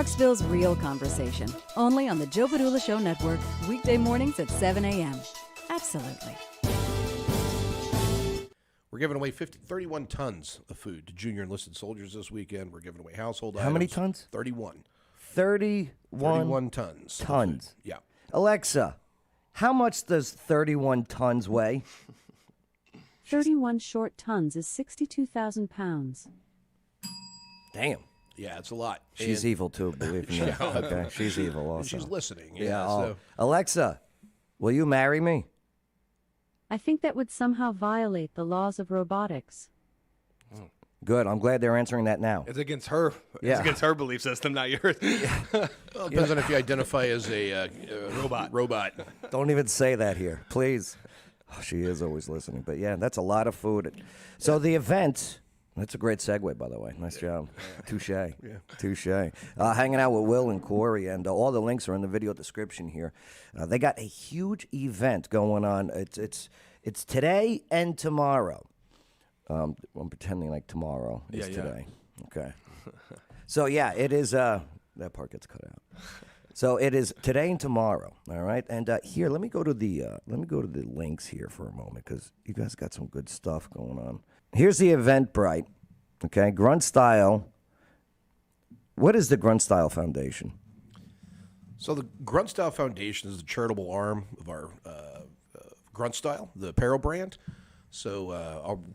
Clarksville's Real Conversation, only on the Joe Padula Show Network, weekday mornings at 7 a.m. Absolutely. We're giving away 31 tons of food to junior enlisted soldiers this weekend. We're giving away household items. How many tons? 31. 31 tons. Tons. Yeah. Alexa, how much does 31 tons weigh? 31 short tons is 62,000 pounds. Damn. Yeah, it's a lot. She's evil, too, believe me. Yeah. Okay, she's evil also. She's listening. Yeah. So. Alexa, will you marry me? I think that would somehow violate the laws of robotics. Good. I'm glad they're answering that now. It's against her. Yeah. It's against her belief system, not yours. Well, it depends on if you identify as a robot. Don't even say that here, please. Oh, she is always listening. But, yeah, that's a lot of food. So the event, that's a great segue, by the way. Nice job. Touche. Touche. Hanging out with Will and Corey, and all the links are in the video description here. They got a huge event going on. It's today and tomorrow. I'm pretending like tomorrow is today. Okay. So, yeah, it is. That part gets cut out. So it is today and tomorrow. All right. And here, let me go to the links here for a moment because you guys got some good stuff going on. Here's the Eventbrite. Okay, Grunt Style. What is the Grunt Style Foundation? So the Grunt Style Foundation is the charitable arm of our Grunt Style, the apparel brand. So,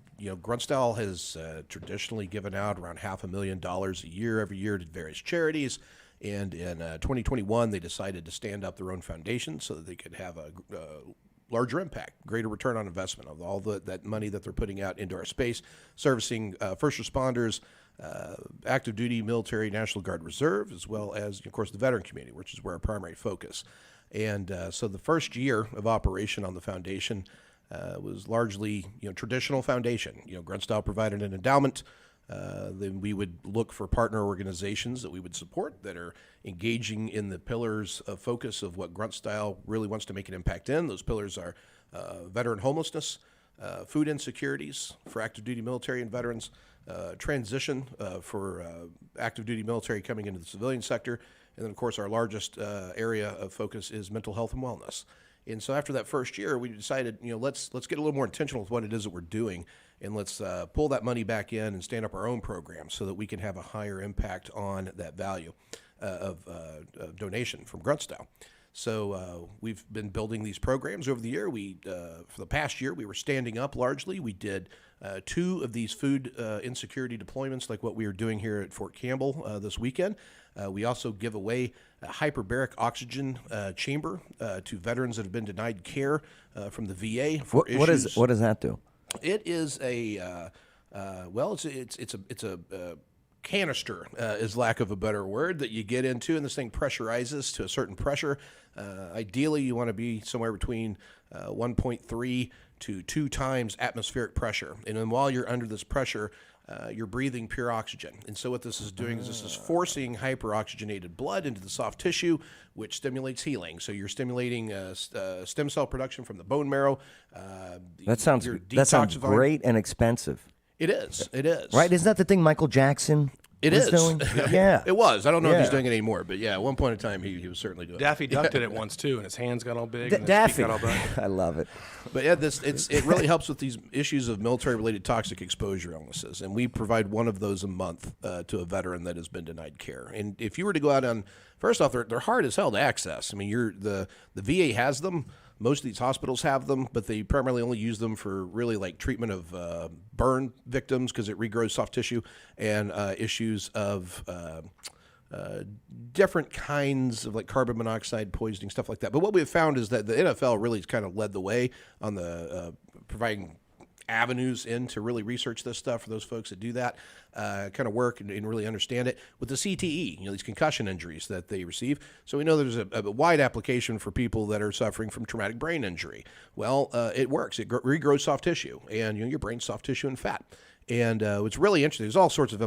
Grunt Style has traditionally given out around $500,000 a year every year to various charities. And in 2021, they decided to stand up their own foundation so that they could have a larger impact, greater return on investment of all that money that they're putting out into our space, servicing first responders, active duty, military, National Guard Reserve, as well as, of course, the veteran community, which is where our primary focus. And so the first year of operation on the foundation was largely, traditional foundation. Grunt Style provided an endowment. Then we would look for partner organizations that we would support that are engaging in the pillars of focus of what Grunt Style really wants to make an impact in. Those pillars are veteran homelessness, food insecurities for active duty military and veterans, transition for active duty military coming into the civilian sector, and then, of course, our largest area of focus is mental health and wellness. And so after that first year, we decided, let's get a little more intentional with what it is that we're doing, and let's pull that money back in and stand up our own program so that we can have a higher impact on that value of donation from Grunt Style. So we've been building these programs over the year. For the past year, we were standing up largely. We did 2 of these food insecurity deployments like what we are doing here at Fort Campbell this weekend. We also give away a hyperbaric oxygen chamber to veterans that have been denied care from the VA for issues. What does that do? It is a it's a canister, is lack of a better word, that you get into, and this thing pressurizes to a certain pressure. Ideally, you want to be somewhere between 1.3 to 2 times atmospheric pressure, and then while you're under this pressure, you're breathing pure oxygen. And so what this is doing is this is forcing hyperoxygenated blood into the soft tissue, which stimulates healing. So you're stimulating stem cell production from the bone marrow. That sounds great and expensive. It is. It is. Right? Isn't that the thing Michael Jackson was doing? Yeah. It was. I don't know if he's doing it anymore, but yeah, at one point in time, he was certainly doing it. Daffy Duck did it once, too, and his hands got all big. And Daffy. Got all big. I love it. But yeah, it really helps with these issues of military-related toxic exposure illnesses, and we provide one of those a month to a veteran that has been denied care. And if you were to go out on, first off, they're hard as hell to access. I mean, the VA has them. Most of these hospitals have them, but they primarily only use them for really like treatment of burn victims because it regrows soft tissue, and issues of different kinds of like carbon monoxide poisoning, stuff like that. But what we have found is that the NFL really has kind of led the way on the providing avenues in to really research this stuff for those folks that do that kind of work and really understand it. With the CTE, these concussion injuries that they receive. So we know there's a wide application for people that are suffering from traumatic brain injury. Well, it works. It regrows soft tissue, and your brain's soft tissue and fat. And it's really interesting. There's all sorts of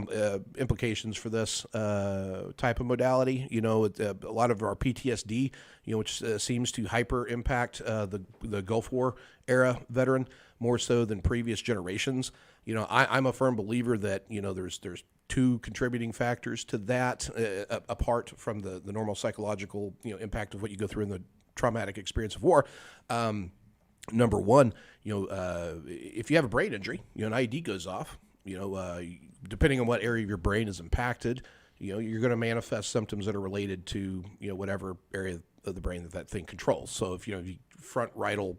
implications for this type of modality. You know, a lot of our PTSD, you know, which seems to hyper impact the Gulf War era veteran more so than previous generations. You know, I'm a firm believer that, you know, there's two contributing factors to that, apart from the normal psychological, you know, impact of what you go through in the traumatic experience of war. Number one, you know, if you have a brain injury, you know, an IED goes off, you know, depending on what area of your brain is impacted, you know, you're going to manifest symptoms that are related to, you know, whatever area of the brain that thing controls. So if, you know,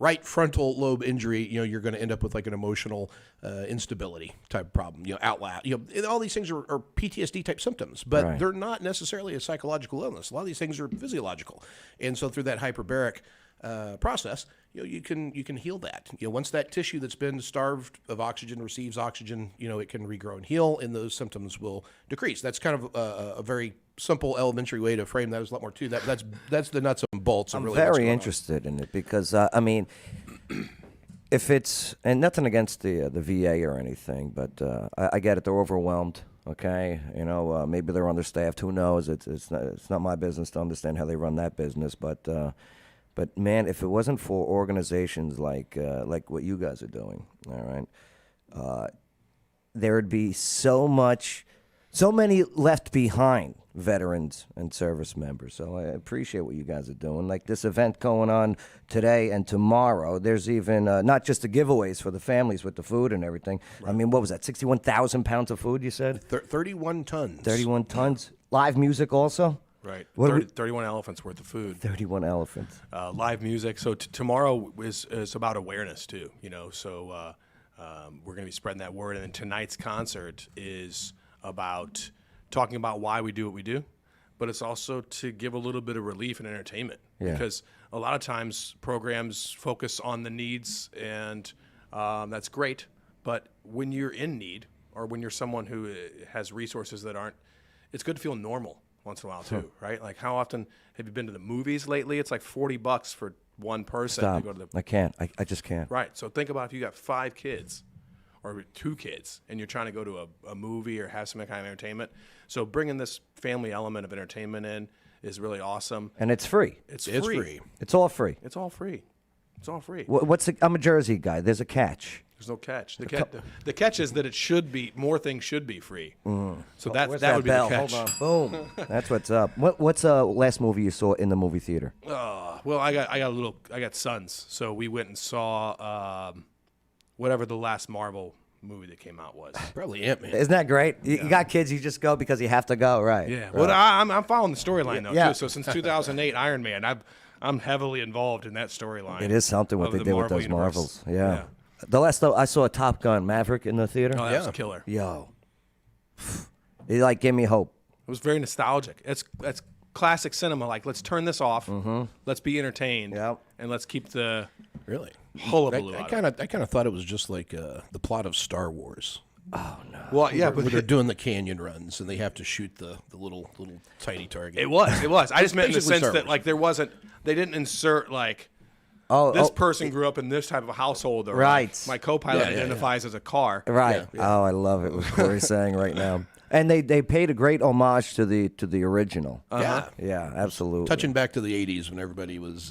right frontal lobe injury, you know, you're going to end up with like an emotional instability type problem, you know, out loud. You know, all these things are PTSD type symptoms, but they're not necessarily a psychological illness. A lot of these things are physiological. And so through that hyperbaric process, you know, you can heal that. You know, once that tissue that's been starved of oxygen receives oxygen, you know, it can regrow and heal, and those symptoms will decrease. That's kind of a very simple, elementary way to frame that. There's a lot more to that. That's the nuts and bolts. I'm really very interested in it because I mean, if it's, and nothing against the VA or anything, but I get it. They're overwhelmed. Okay, you know, maybe they're understaffed. Who knows? It's not my business to understand how they run that business, But man, if it wasn't for organizations like what you guys are doing, all right, there'd be so many left behind veterans and service members. So I appreciate what you guys are doing. Like this event going on today and tomorrow. There's even not just the giveaways for the families with the food and everything. Right. I mean, what was that? 61,000 pounds of food, you said? 31 tons. 31 tons. Live music also. Right. 31 elephants worth of food. 31 elephants. Live music. So tomorrow is about awareness too, you know, so we're going to be spreading that word. And then tonight's concert is about talking about why we do what we do, but it's also to give a little bit of relief and entertainment. Yeah. Because a lot of times programs focus on the needs, and that's great. But when you're in need, or when you're someone who has resources that aren't, it's good to feel normal once in a while too, right? Like, how often have you been to the movies lately? It's like $40 for one person. Stop. To go to the... I can't. I just can't. Right. So think about if you got 5 kids or 2 kids and you're trying to go to a movie or have some kind of entertainment. So bringing this family element of entertainment in is really awesome. And it's free. It's free. It's all free. It's all free. It's all free. I'm a Jersey guy. There's a catch. There's no catch. The catch is that it should be, more things should be free. So that would be bell? the catch. Hold on. Boom. That's what's up. What's the last movie you saw in the movie theater? Well, I got sons, so we went and saw whatever the last Marvel movie that came out was. Probably Ant-Man. Isn't that great? You got kids, you just go because you have to go, right? Yeah. Right. Well, I'm following the storyline though too. So since 2008 Iron Man, I'm heavily involved in that storyline. It is something what they did with those universe. Marvels. Yeah. The last I saw Top Gun Maverick in the theater. Oh, that was a killer. Yo. It like gave me hope. It was very nostalgic. That's classic cinema. Like, let's turn this off. Let's be entertained. Yep. And let's keep the Really? hullabaloo I out kind of thought it was just like the plot of Star Wars. Oh no. Well, yeah, where they're doing the canyon runs and they have to shoot the little tiny target. It was. I just meant in the basically sense Star that Wars. like they didn't insert like this person grew up in this type of household, or Right. my co-pilot identifies as a car. Right. Yeah. Oh, I love it. What Corey's saying right now. And they paid a great homage to the original. Yeah, absolutely. Touching back to the 80s when everybody was,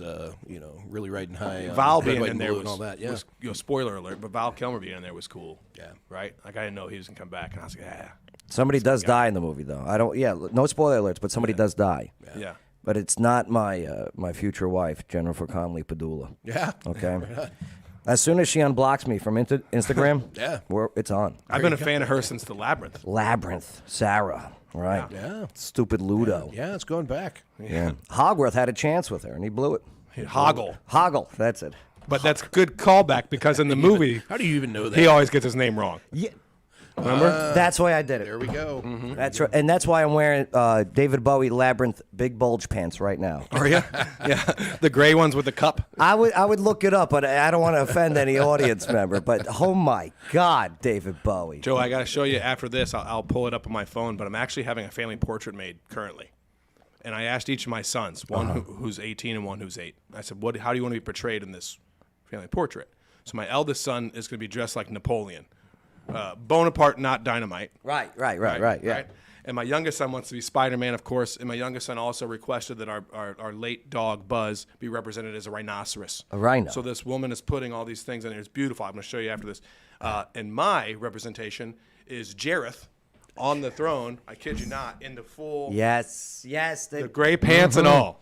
really riding high. Val Red, being white, in and there blue was, and all that. Yeah. was, spoiler alert, but Val Kilmer being in there was cool. Yeah. Right? Like, I didn't know he was gonna come back, and I was like, Somebody does die in the movie, though. I don't. Yeah, no spoiler alerts, but somebody does die. Yeah. But it's not my future wife, Jennifer Connelly Padula. Yeah. Okay. As soon as she unblocks me from Instagram, it's on. I've been a fan of her since The Labyrinth. Labyrinth, Sarah, right? Yeah. Stupid Ludo. Yeah, it's going back. Yeah. Hogwarth had a chance with her, and he blew it. Hoggle. That's it. But that's good callback because in the movie, How do you even know that? he always gets his name wrong. Yeah. Remember? That's why I did it. There we go. That's right, and that's why I'm wearing David Bowie Labyrinth big bulge pants right now. Are you? Yeah, the gray ones with the cup. I would look it up, but I don't want to offend any audience member. But oh my God, David Bowie. Joe, I got to show you after this. I'll pull it up on my phone, but I'm actually having a family portrait made currently. And I asked each of my sons, one who's 18 and one who's 8. I said, how do you want to be portrayed in this family portrait? So my eldest son is going to be dressed like Napoleon. Bonaparte, not dynamite. Right. Yeah. Right? And my youngest son wants to be Spider-Man, of course. And my youngest son also requested that our late dog, Buzz, be represented as a rhinoceros. A rhino. So this woman is putting all these things in there. It's beautiful. I'm going to show you after this. And my representation is Jareth on the throne, I kid you not, in the full Yes. the gray pants and all.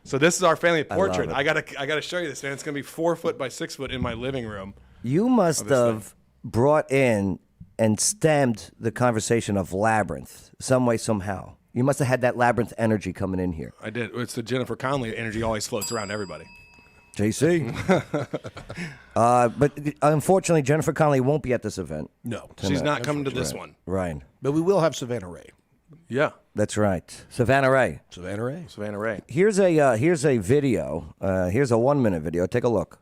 So this is our family portrait. it. I gotta show you this, man. It's gonna be 4 foot by 6 foot in my living room. You must have brought in and stemmed the conversation of Labyrinth some way, somehow. You must have had that Labyrinth energy coming in here. I did. It's the Jennifer Connelly energy always floats around everybody. JC. But unfortunately, Jennifer Connelly won't be at this event. No, She's not coming to this one. Right. but we will have Savannah Ray. Yeah. That's right. Savannah Ray. Savannah Ray. Savannah Ray. Here's a video. Here's a 1-minute video. Take a look.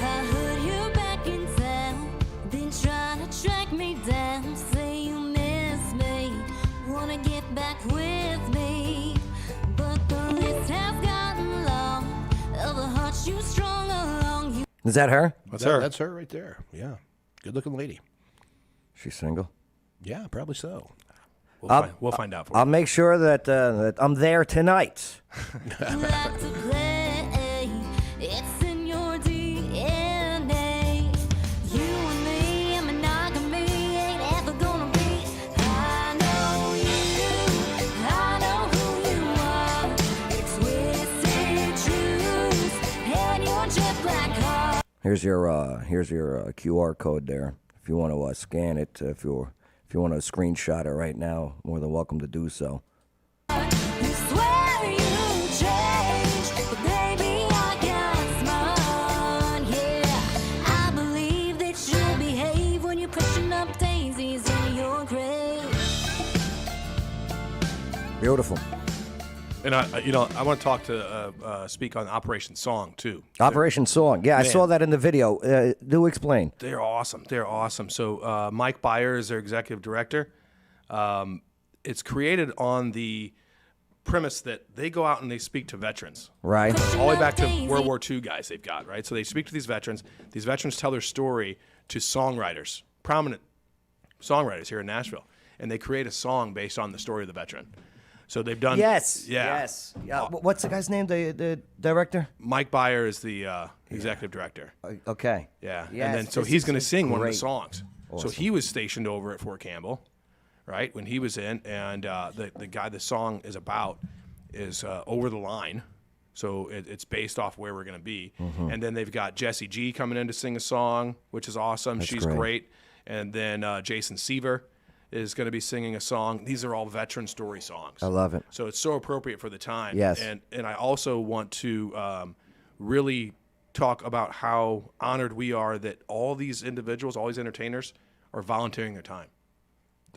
I heard you're back in town, been trying to track me down. Say you miss me, wanna get back with me, but the list has gotten long of the hearts you strung along. You Is that her? That's her. That's her right there. Yeah, good-looking lady. She's single. Yeah, probably so. We'll find out for I'll you. make sure that I'm there tonight. like to play, it's in your DNA. You and me, monogamy ain't ever gonna be. I know you, I know who you are. It's twisted truth, and you're jet black heart. Here's your QR code there. If you want to scan it, if you want to screenshot it right now, more than welcome to do so. You swear you changed, but baby I got smart. Yeah, I believe that you'll behave when you're pushing up daisies in your grave. Beautiful. And I want to talk to speak on Operation Song too. Operation Song. Yeah, I Man. saw that in the video. Do explain. They're awesome. They're awesome. So Mike Byer is their executive director. It's created on the premise that they go out and they speak to veterans. Right. All the way back to World War II guys they've got, right? So they speak to these veterans. These veterans tell their story to songwriters, prominent songwriters here in Nashville. And they create a song based on the story of the veteran. So they've done... Yes. Yeah. Yes. Yeah. What's the guy's name? The director? Mike Byer is the executive director. Okay. Yeah. Yes, And then so this he's is going to sing one of the great. songs. So he was stationed over at Fort Campbell, right, when he was in. And the guy the song is about is Over the Line. So it's based off where we're going to be. Mm-hmm. And then they've got Jessie G coming in to sing a song, which is awesome. She's great. And then Jason Seaver is going to be singing a song. These are all veteran story songs. I love it. So it's so appropriate for the time. Yes. And I also want to really talk about how honored we are that all these individuals, all these entertainers, are volunteering their time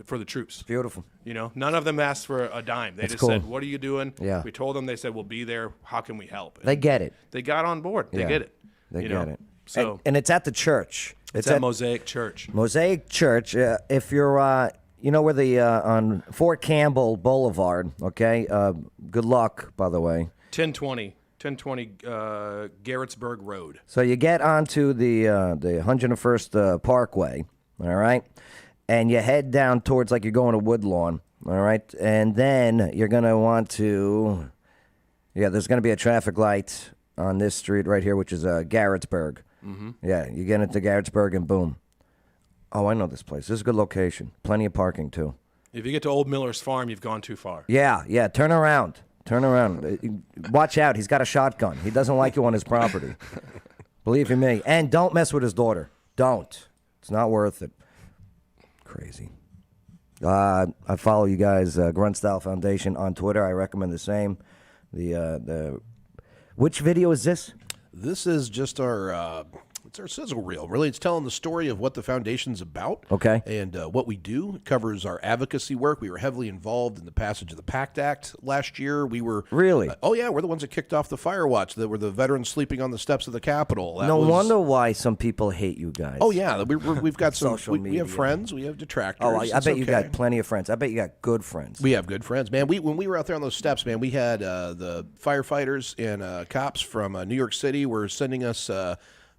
for the troops. Beautiful. You know, none of them asked for a dime. They That's just cool. said, "What are you doing?" Yeah. We told them. They said, "We'll be there. How can we help?" And They get it. They got on board. They Yeah. get it. They you get know? it. So And it's at the church. it's at Mosaic Church. Mosaic Church. If you're, you know where on Fort Campbell Boulevard. Okay. Good luck, by the way. 1020 Garrettsburg Road. So you get onto the 101st Parkway. All right, and you head down towards like you're going to Woodlawn. All right, and then you're gonna want to. Yeah, there's gonna be a traffic light on this street right here, which is Garrettsburg. Mm-hmm. Yeah, you get into Garrettsburg and boom. Oh, I know this place. This is a good location. Plenty of parking too. If you get to Old Miller's Farm, you've gone too far. Yeah. Turn around. Turn around. Watch out. He's got a shotgun. He doesn't like you on his property. Believe you me. And don't mess with his daughter. Don't. It's not worth it. Crazy. I follow you guys, Grunt Style Foundation on Twitter. I recommend the same. Which video is this? This is just our It's our sizzle reel. Really, it's telling the story of what the foundation's about. Okay. And what we do. It covers our advocacy work. We were heavily involved in the passage of the PACT Act last year. We were Really? Oh yeah, we're the ones that kicked off the fire watch. That were the veterans sleeping on the steps of the Capitol. That No was- wonder why some people hate you guys. Oh yeah, we've got some. Social We have media. friends. We have detractors. Oh, I It's bet you okay. got plenty of friends. I bet you got good friends. We have good friends, man. When we were out there on those steps, man, we had the firefighters and cops from New York City were sending us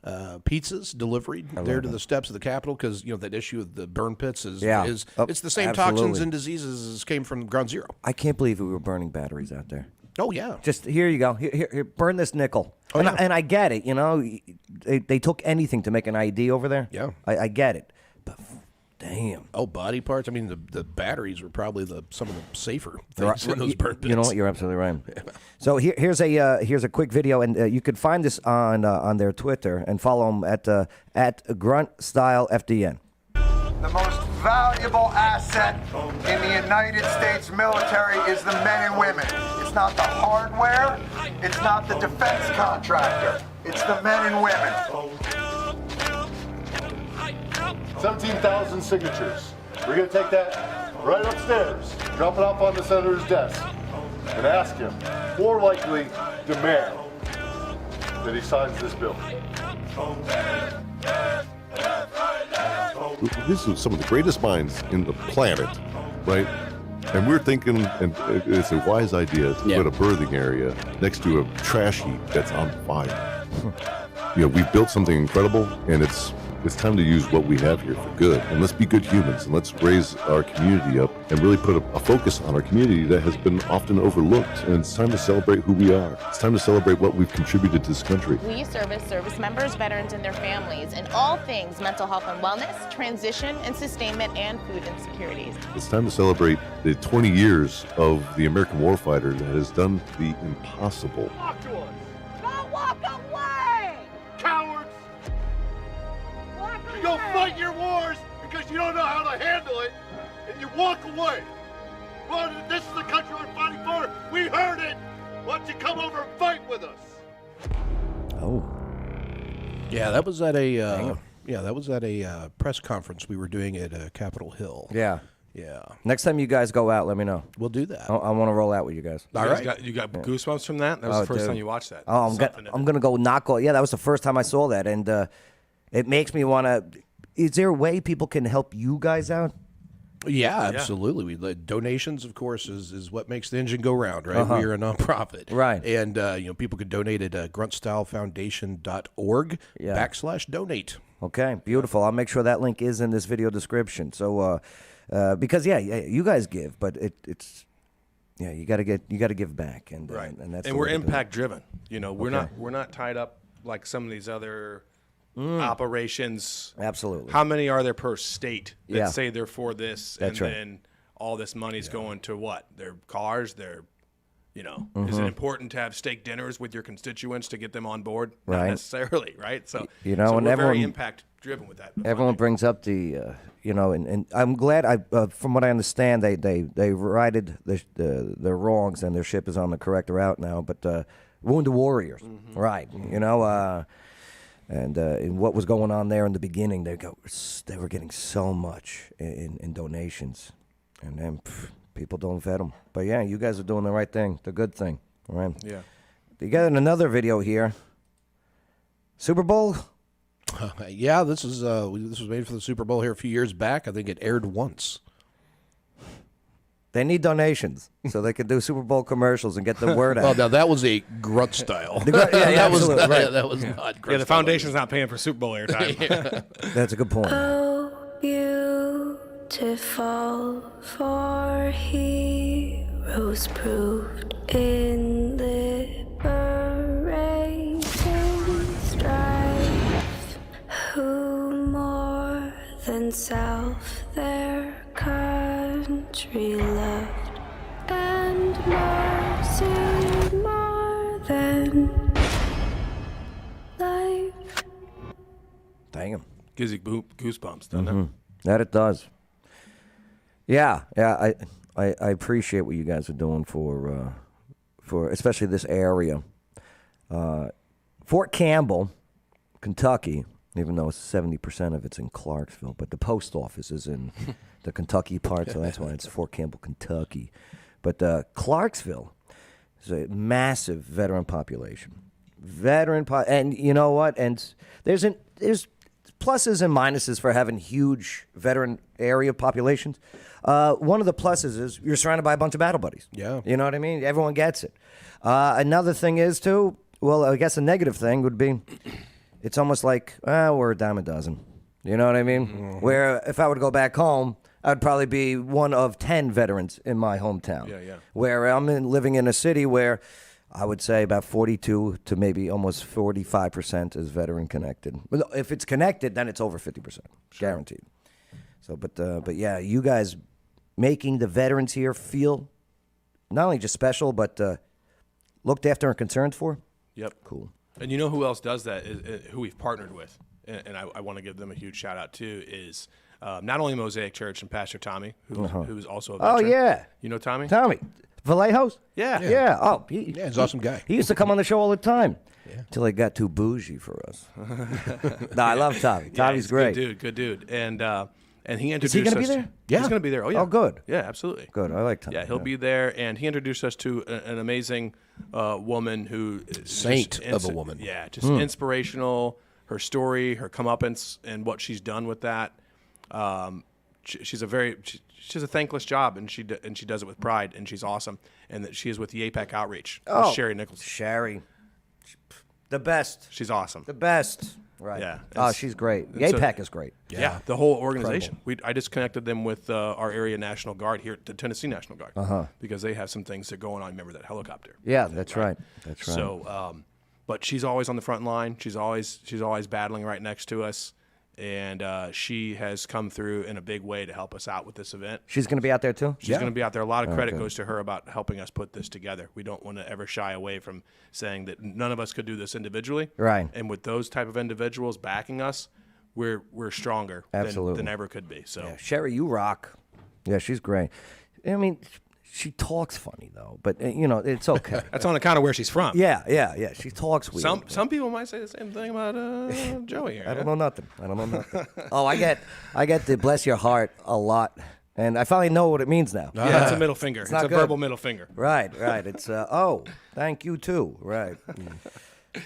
pizzas delivered there to the steps of the Capitol because that issue of the burn pits is Oh, it's the same toxins absolutely. and diseases as came from Ground Zero. I can't believe we were burning batteries out there. Oh yeah, Just here you go. Here, burn this nickel. Oh, and, yeah. and I get it. They took anything to make an ID over there. Yeah. I get it. But damn. oh body parts. I mean, the batteries were probably some of the safer things in those burn pits. You know what? You're absolutely right. So here's a quick video, and you can find this on their Twitter and follow them at Grunt Style FDN. The most valuable asset in the United States military is the men and women. It's not the hardware, it's not the defense contractor, it's the men and women. 17,000 signatures. We're going to take that right upstairs, drop it off on the senator's desk, and ask him, more likely demand, that he signs this bill. This is some of the greatest minds in the planet, right? And we're thinking, and it's a wise idea to put a birthing area next to a trash heap that's on fire. We've built something incredible, and it's time to use what we have here for good. And let's be good humans, and let's raise our community up and really put a focus on our community that has been often overlooked. And it's time to celebrate who we are. It's time to celebrate what we've contributed to this country. We service members, veterans, and their families in all things mental health and wellness, transition and sustainment, and food insecurities. It's time to celebrate the 20 years of the American warfighter that has done the impossible. Walk to us. Don't walk away! Cowards! You go fight your wars because you don't know how to handle it, and you walk away. Well, this is the country we're fighting for. We heard it. Why don't you come over and fight with us? Oh. Yeah, that was at a press conference we were doing at Capitol Hill. Yeah. Yeah, Next time you guys go out, let me know. we'll do that. I want to roll out with you guys. All right. You got goosebumps from that? That was the first dude. time you watched that. Oh, Something I'm gonna go knock off. Yeah, that was the first time I saw that, and it makes me want to. Is there a way people can help you guys out? Yeah, absolutely. Donations, of course, is what makes the engine go round, right? We are a nonprofit, Right. And people can donate at gruntstylefoundation.org /donate. Okay, beautiful. I'll make sure that link is in this video description. So, because you guys give, but it's you got to give back, and Right. and that's and the we're way to do it. impact driven. We're not tied up like some of these other operations. Absolutely. How many are there per state that Yeah. say they're for this, That's and right. then all this money's going to what? Their cars, their is Mm-hmm. it important to have steak dinners with your constituents to get them on board? Right. Not necessarily, right? So, and so we're everyone- very impact driven with that. Everyone brings up the, and I'm glad. From what I understand, they righted their wrongs, and their ship is on the correct route now. But wounded warriors, right? And in what was going on there in the beginning, they were getting so much in donations, and then people don't vet them. But yeah, you guys are doing the right thing, the good thing, all right? Yeah. You got another video here. Super Bowl. Yeah, this was made for the Super Bowl here a few years back. I think it aired once. They need donations so they can do Super Bowl commercials and get the word out. Well, now that was a grunt style. that was not, right. that was not grunt Yeah, the style. foundation's not paying for Super Bowl airtime. That's a good point. Oh, beautiful for heroes proved in liberating strife, who more than self their country loved, and mercy more than life. Damn. Gives you goosebumps, doesn't it? That it does. Yeah. I appreciate what you guys are doing for especially this area. Fort Campbell Kentucky, even though 70% of it's in Clarksville, but the post office is in the Kentucky part, so that's why it's Fort Campbell, Kentucky. But Clarksville is a massive veteran population. And you know what? And there's pluses and minuses for having huge veteran area populations. One of the pluses is you're surrounded by a bunch of battle buddies. Yeah. You know what I mean? Everyone gets it. Another thing is, too, well, I guess a negative thing would be it's almost like, we're a dime a dozen. You know what I mean? Mm-hmm. Where if I were to go back home, I'd probably be one of 10 veterans in my hometown. Yeah. Where I'm living in a city where I would say about 42 to maybe almost 45% is veteran connected. Well, if it's connected, then it's over 50%, guaranteed. So, but yeah, you guys making the veterans here feel not only just special, but looked after and concerned for. Yep. Cool. And you know who else does that? Is who we've partnered with, and I want to give them a huge shout out too. Is not only Mosaic Church and Pastor Tommy, who's also a veteran. Oh yeah. You know Tommy? Tommy. Vallejos? Yeah. Oh, he's an awesome guy. He used to come on the show all the time. Until he got too bougie for us. No, I love Tommy. Tommy's great. Good dude. And he introduced us. Is he going to be there? Yeah. He's going to be there. Oh, yeah. Oh, good. Yeah, absolutely. Good. I like Tommy. Yeah, he'll be there. And he introduced us to an amazing woman who is saint of a woman. Yeah, just inspirational. Her story, her comeuppance, and what she's done with that. She has a thankless job, and she does it with pride, and she's awesome. And that she is with the APEC Outreach. With Sherry Nichols. Sherry. The best. She's awesome. The best. Right. Yeah. Oh, she's great. The APEC is great. Yeah, the whole organization. I just connected them with our area National Guard here, the Tennessee National Guard, because they have some things that are going on. Remember that helicopter? Yeah, that's right. That's right. So, but she's always on the front line. She's always battling right next to us, and she has come through in a big way to help us out with this event. She's going to be out there too? She's going to be out there. A lot of credit goes to her about helping us put this together. We don't want to ever shy away from saying that none of us could do this individually. Right. And with those type of individuals backing us, we're stronger than ever could be. So yeah, Sherry, you rock. Yeah, she's great. I mean, she talks funny though, but it's okay. That's on account of where she's from. Yeah. She talks weird. Some people might say the same thing about Joey here. I don't know nothing. Oh, I get the bless your heart a lot, and I finally know what it means now. Yeah, it's a middle finger. It's a verbal middle finger. Right. It's thank you too. Right.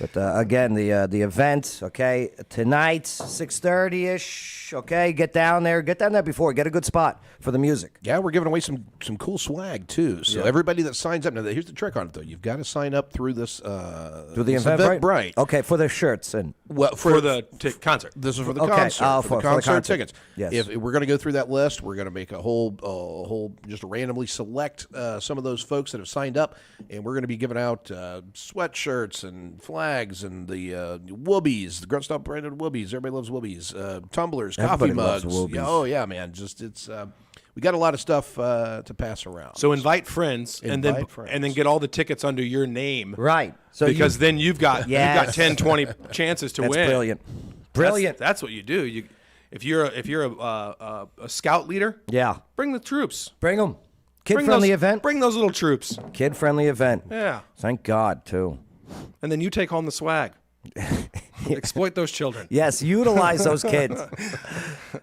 But again, the event, okay, tonight, 6:30ish, okay, get down there before, get a good spot for the music. Yeah, we're giving away some cool swag too. So everybody that signs up, now here's the trick on it though, you've got to sign up through this through the Eventbrite. Okay, for the shirts and for the concert. This is for the concert. For the concert tickets. Yes. If we're going to go through that list, we're going to make a whole just randomly select some of those folks that have signed up, and we're going to be giving out sweatshirts and flags and the whoobies, the Grunt Style branded whoobies. Everybody loves whoobies. Tumblers, coffee mugs. Yeah, man. Just we got a lot of stuff to pass around. So invite friends, and then get all the tickets under your name. Right. So because then you've got 10, 20 chances to win. That's brilliant. That's what you do. If you're a scout leader, bring the troops. Bring them. Kid-friendly event. Bring those little troops. Kid-friendly event. Yeah. Thank God, too. And then you take home the swag. Exploit those children. Yes, utilize those kids.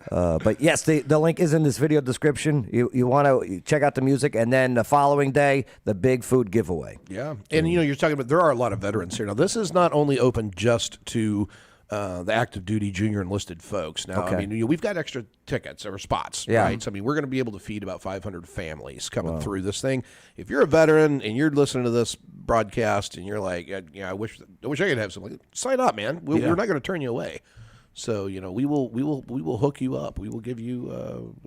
But yes, the link is in this video description. You want to check out the music, and then the following day, the big food giveaway. Yeah, and you're talking about there are a lot of veterans here. Now, this is not only open just to the active duty junior enlisted folks. Now, I mean, we've got extra tickets or spots, right? So, I mean, we're going to be able to feed about 500 families coming through this thing. If you're a veteran and you're listening to this broadcast and you're like, I wish I could have something, sign up, man. We're not going to turn you away. So, we will hook you up. We will give you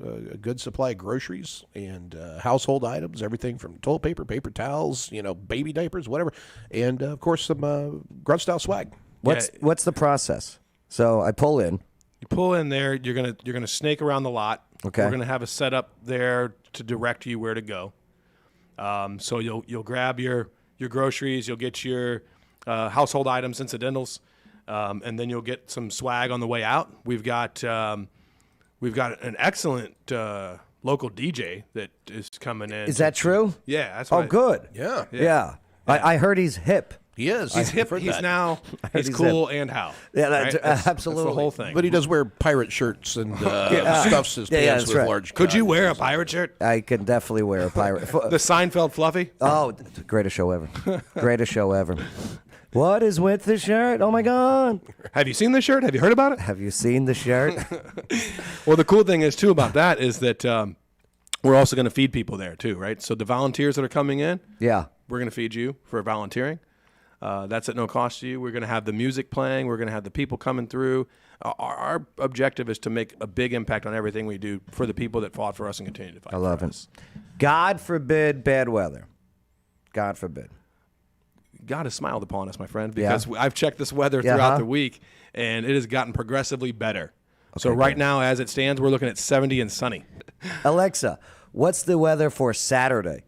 a good supply of groceries and household items, everything from toilet paper, paper towels, baby diapers, whatever, and of course some Grunt Style swag. What's the process? So I pull in. You pull in there. You're gonna snake around the lot. Okay. We're gonna have a setup there to direct you where to go. So you'll grab your groceries. You'll get your household items, incidentals, and then you'll get some swag on the way out. We've got an excellent local DJ that is coming in. Is that true? Yeah, that's good. Yeah. I heard he's hip. He is. He's hip. I've heard He's that. now. He's he's cool and how. Yeah, right? That's absolutely. the whole thing. But he does wear pirate shirts and stuffs his Yeah, pants that's with right. large. Could you cotton. wear a pirate shirt? I can definitely wear a pirate. The Seinfeld fluffy? Oh, greatest show ever. Greatest show ever. What is with the shirt? Oh my God. Have you seen the shirt? Have you heard about it? Have you seen the shirt? Well, the cool thing is, too, about that is that we're also going to feed people there, too, right? So the volunteers that are coming in, Yeah. we're going to feed you for volunteering. That's at no cost to you. We're going to have the music playing. We're going to have the people coming through. Our objective is to make a big impact on everything we do for the people that fought for us and continue to fight I love for it. us. God forbid bad weather. God forbid. God has smiled upon us, my friend, because I've checked this weather throughout the week, and it has gotten progressively better. So right now, as it stands, we're looking at 70 and sunny. Alexa, what's the weather for Saturday?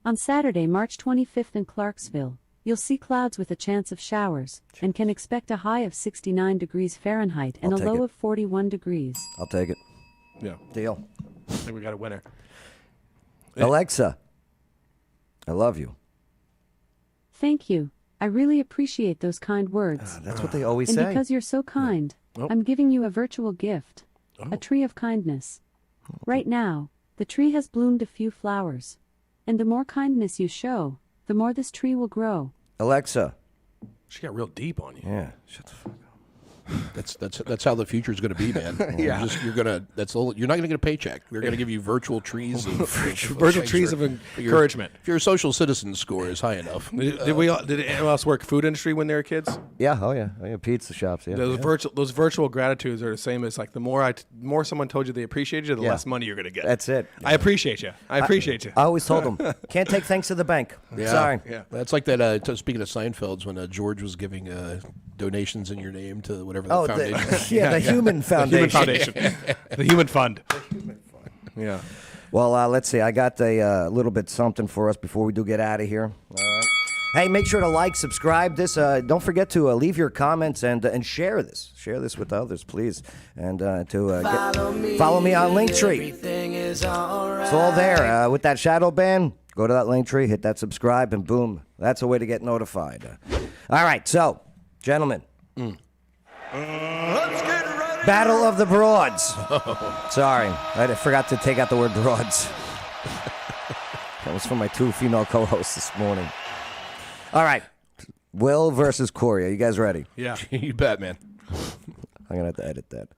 On Saturday, March 25th in Clarksville, you'll see clouds with a chance of showers and can expect a high of 69 degrees Fahrenheit and I'll a take low it. of 41 degrees. I'll take it. Yeah, Deal. I think we got a winner. Alexa, I love you. Thank you. I really appreciate those kind words. That's what they always And say. because you're so kind, Oh. I'm giving you a virtual gift, a tree of kindness. Right now, the tree has bloomed a few flowers. And the more kindness you show, the more this tree will grow. Alexa. She got real deep on you. Yeah. Shut the fuck up. That's how the future is going to be, man. Yeah. You're not going to get a paycheck. We're going to give you virtual trees of Virtual trees of encouragement. If your social citizen score is high enough. Did anyone else work food industry when they were kids? Yeah. Oh yeah. Pizza shops. Yeah. Those virtual gratitudes are the same as like the more someone told you they appreciate you, the less money you're going to get. That's it. I appreciate you. I appreciate you. I always told them, can't take thanks to the bank. Yeah. Sorry. Yeah. That's like that. Speaking of Seinfeld's, when George was giving donations in your name to whatever the Oh, foundation. the Human Foundation. Human Foundation. The Human Fund. Yeah. Well, let's see. I got a little bit something for us before we do get out of here. All right. Hey, make sure to like, subscribe this. Don't forget to leave your comments and share this. Share this with others, please. And follow me on Linktree. It's all there. With that shadow ban, go to that Linktree, hit that subscribe, and boom. That's a way to get notified. All right. So, gentlemen. Battle of the Broads. Sorry, I forgot to take out the word broads. That was from my two female co-hosts this morning. All right, Will versus Corey. Are you guys ready? Yeah. You bet, man. I'm going to have to edit that.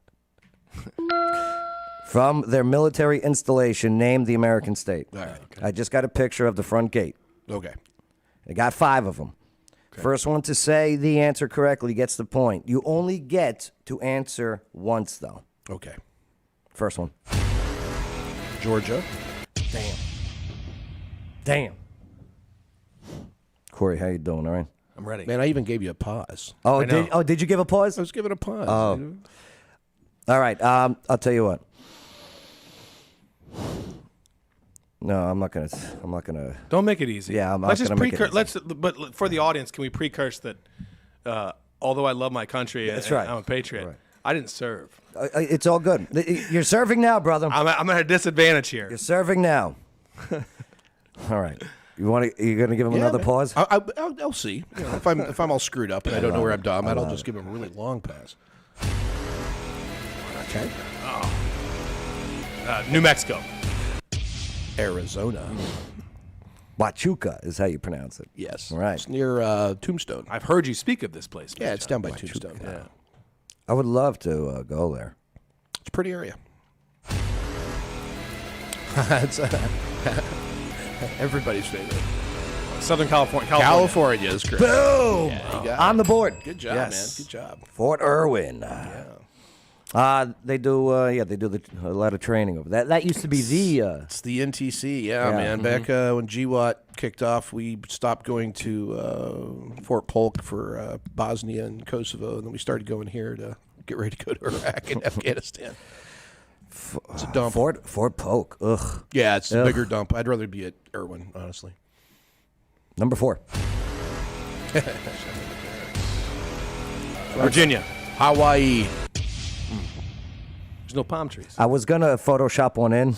From their military installation, name the American state. All right. I just got a picture of the front gate. Okay. I got 5 of them. First one to say the answer correctly gets the point. You only get to answer once, though. Okay. First one. Georgia. Damn. Corey, how you doing? All right. I'm ready. Man, I even gave you a pause. Oh, I know. did you give a pause? I was giving a pause. Oh. All right. I'll tell you what. No, I'm not gonna. Don't make it easy. Yeah, I'm not let's just gonna make it easy. But for the audience, can we precurse that? Although I love my country and, That's right. and I'm a patriot, Right. I didn't serve. It's all good. You're serving now, brother. I'm at a disadvantage here. You're serving now. All right. You're gonna give him another man. pause? I'll see. You know, if I'm all screwed up and I don't know where I'm dumb, I'll just give him a really long pass. Okay. New Mexico. Arizona. Huachuca is how you pronounce it. Yes. All right. It's near Tombstone. I've heard you speak of this place. Yeah, it's down by Huachuca. Tombstone. Yeah. I would love to go there. It's a pretty area. It's everybody's favorite. Southern California. California is correct. Boom! Yeah, you got On the board. Good job, Yes. man. Good job. Fort Irwin. They do. They do a lot of training over that. That used to be the. It's the NTC, yeah. Man. Mm-hmm. Back when GWAT kicked off, we stopped going to Fort Polk for Bosnia and Kosovo, and then we started going here to get ready to go to Iraq and Afghanistan. It's a dump. Fort Polk. Ugh. Yeah, it's a Ugh. bigger dump. I'd rather be at Irwin, honestly. Number 4. Virginia. Hawaii. There's no palm trees. I was going to Photoshop one in,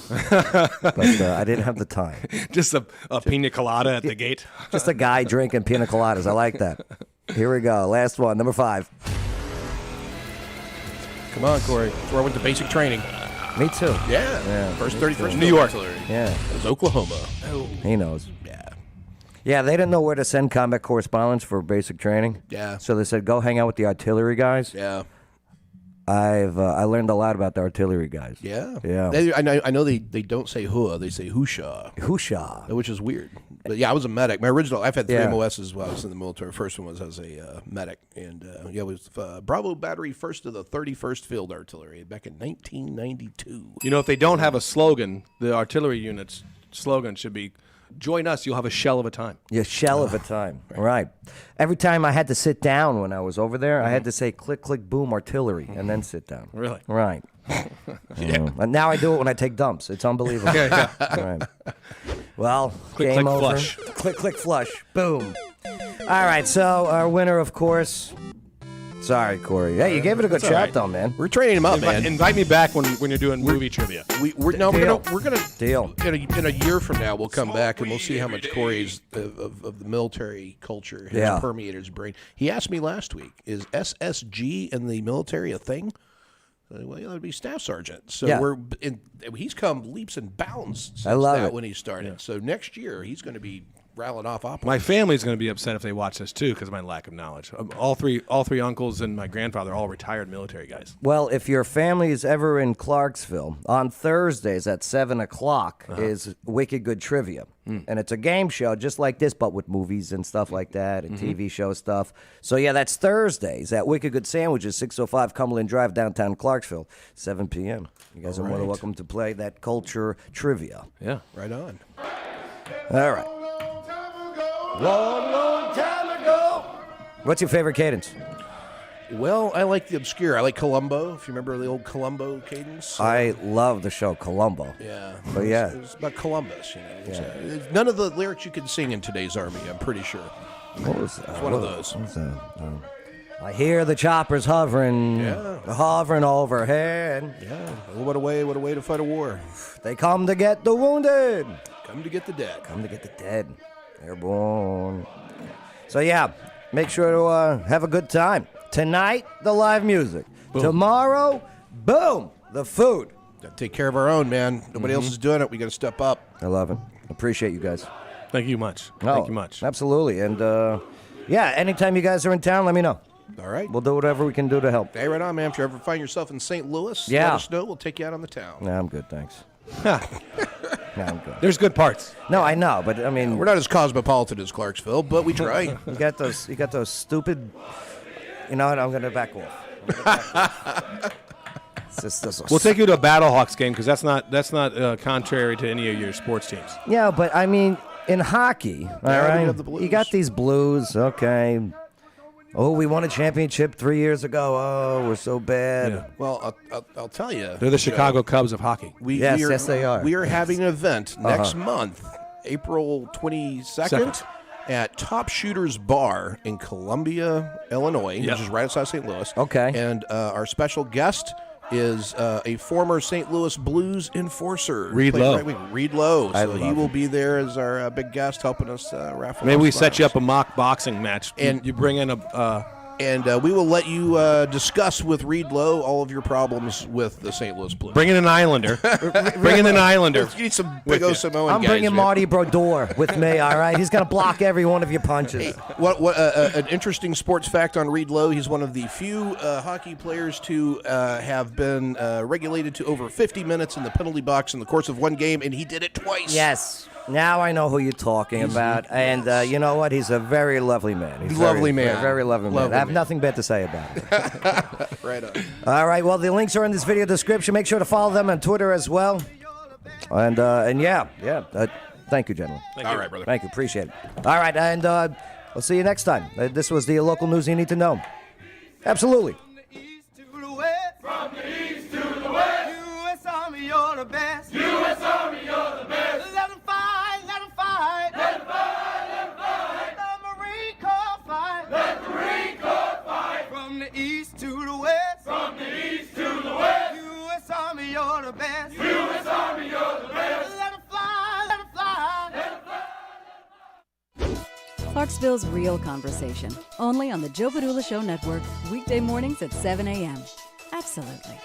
but I didn't have the time. Just a pina colada at the gate. Just a guy drinking pina coladas. I like that. Here we go. Last one, number 5. Come on, Corey. That's where I went to basic training. Me too. Yeah. First 31st New York. Artillery. Yeah. It was Oklahoma. He knows. Yeah. Yeah, they didn't know where to send combat correspondents for basic training. Yeah. So they said, go hang out with the artillery guys. Yeah. I learned a lot about the artillery guys. Yeah. Yeah. I know they don't say hua, they say husha. Husha. Which is weird. But yeah, I was a medic. I've had 3 Yeah. MOSs while I was in the military. First one was as a medic. And it was Bravo Battery 1st to the 31st Field Artillery back in 1992. You know, if they don't have a slogan, the artillery unit's slogan should be, join us, you'll have a shell of a time. Yeah, shell of a time. Right. Every time I had to sit down when I was over there, I had to say click, click, boom, artillery, and then sit down. Really? Right. And now I do it when I take dumps. It's unbelievable. Right. Well, Click, game click, over. flush. Click, click, flush. Boom. All right, so our winner, of course. Sorry, Corey. Hey, you gave it a good all shot, right. though, man. We're training him up, man. Invite me back when you're doing movie trivia. We're Deal. gonna Deal. in a year from now we'll come back and we'll see how much Corey's of the military culture has permeated his brain. He asked me last week, is SSG in the military a thing? Well, it would be staff sergeant. So he's come leaps and bounds since love it. when he started. So next year he's going to be rattling off opposites. My family's going to be upset if they watch this too because of my lack of knowledge. All three uncles and my grandfather are all retired military guys. Well, if your family is ever in Clarksville, on Thursdays at 7 o'clock is Wicked Good Trivia. And it's a game show just like this, but with movies and stuff like that and TV show stuff. So, yeah, that's Thursdays at Wicked Good Sandwiches, 605 Cumberland Drive, downtown Clarksville, 7 p.m. You guys are more than welcome to play that culture trivia. Yeah. Right on. All right. Long, long time ago. What's your favorite cadence? Well, I like the obscure. I like Columbo. If you remember the old Columbo cadence. I love the show Columbo. Yeah. But yeah. It was about Columbus, you know. It's, none of the lyrics you can sing in today's army, I'm pretty sure. What was that? It's one of those. What was that? I hear the choppers hovering, hovering overhead. Yeah. What a way to fight a war. They come to get the wounded. Come to get the dead. Come to get the dead. Airborne. So yeah, make sure to have a good time. Tonight, the live music. Boom. Tomorrow, boom, the food. Gotta take care of our own, man. Nobody else is doing it. We got to step up. I love it. Appreciate you guys. Thank you much. Oh, Thank you much. Absolutely. And yeah, anytime you guys are in town, let me know. All right. We'll do whatever we can do to help. Hey, right on, man. If you ever find yourself in St. Louis, Yeah. let us know. We'll take you out on the town. Nah, I'm good, thanks. No, I'm good. There's good parts. No, I know, but I mean, We're not as cosmopolitan as Clarksville, but we try. you got those stupid. You know what? I'm gonna back off. We'll take you to a Battlehawks game because that's not contrary to any of your sports teams. Yeah, but I mean, in hockey, all we right, have the Blues. you got these Blues, okay. Oh, we won a championship 3 years ago. Oh, we're so bad. Yeah. Well, I'll tell you. They're the Chicago Cubs of hockey. Yes, they are. We are having an event next month, April 22nd, at Top Shooters Bar in Columbia, Illinois, which is right outside St. Louis. Okay. And our special guest is a former St. Louis Blues enforcer. Reed Played Lowe. right wing. Reed Lowe. I So he love will him. be there as our big guest helping us raffle. Maybe we those set you prizes. up a mock boxing match. And- you bring in a. And we will let you discuss with Reed Lowe all of your problems with the St. Louis Blues. Bring in an Islander. Bring in an Islander. You need some with big O you. Samoan I'm guys, bringing man. Marty Brodeur with me. All right, he's gonna block every one of your punches. What an interesting sports fact on Reed Lowe. He's one of the few hockey players to have been regulated to over 50 minutes in the penalty box in the course of one game, and he did it twice. Yes. Now I know who you're talking about, and you know what? He's a very lovely man. He's Lovely very, man. very lovely man. Lovely I have man. nothing bad to say about it. Right on. All right. Well, the links are in this video description. Make sure to follow them on Twitter as well. And yeah. Thank you, gentlemen. All right, brother. Thank you. Appreciate it. All right, and we'll see you next time. This was the local news you need to know. Absolutely. From the east to the west, U.S. Army, you're the best. U.S. Army, you're the best. Let 'em fight, let 'em fight. Let 'em fight, let 'em fight. The Marine Corps fight. Let the Marine Corps fight. From the east to the west. From the east to the west, U.S. Army. you're the best. U.S. Army, you're the best. Let 'em fly, let 'em fly. Let 'em fly. Clarksville's Real Conversation, only on the Joe Padula Show Network, weekday mornings at 7 a.m. Absolutely.